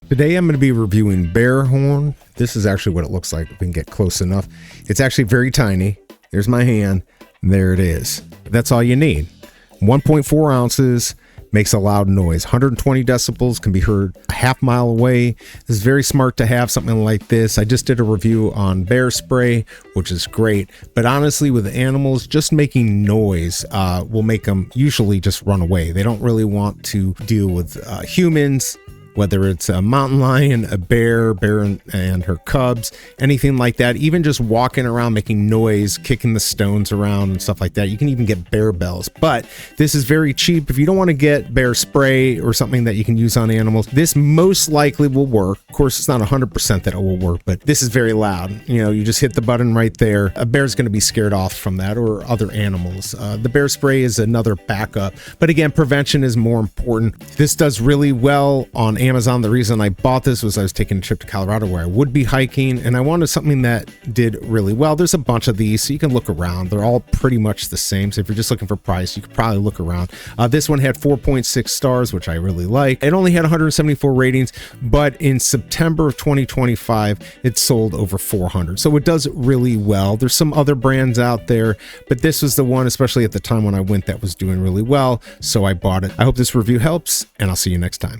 Today I'm going to be reviewing bear horn. This is actually what it looks like if we can get close enough. It's actually very tiny. There's my hand. There it is. That's all you need. 1.4 ounces, makes a loud noise. 120 decibels, can be heard a half mile away. It's very smart to have something like this. I just did a review on bear spray, which is great. But honestly, with animals, just making noise will make them usually just run away. They don't really want to deal with humans, whether it's a mountain lion, a bear and her cubs, anything like that. Even just walking around making noise, kicking the stones around and stuff like that. You can even get bear bells, but this is very cheap. If you don't want to get bear spray or something that you can use on animals, this most likely will work. Of course, it's not 100% that it will work, but this is very loud. You know, you just hit the button right there. A bear's going to be scared off from that, or other animals. The bear spray is another backup, but again, prevention is more important. This does really well on Amazon. The reason I bought this was I was taking a trip to Colorado where I would be hiking, and I wanted something that did really well. There's a bunch of these, so you can look around. They're all pretty much the same, so if you're just looking for price, you could probably look around. This one had 4.6 stars, which I really like. It only had 174 ratings, but in September of 2025, it sold over 400, so it does really well. There's some other brands out there, but this was the one, especially at the time when I went, that was doing really well, so I bought it. I hope this review helps, and I'll see you next time.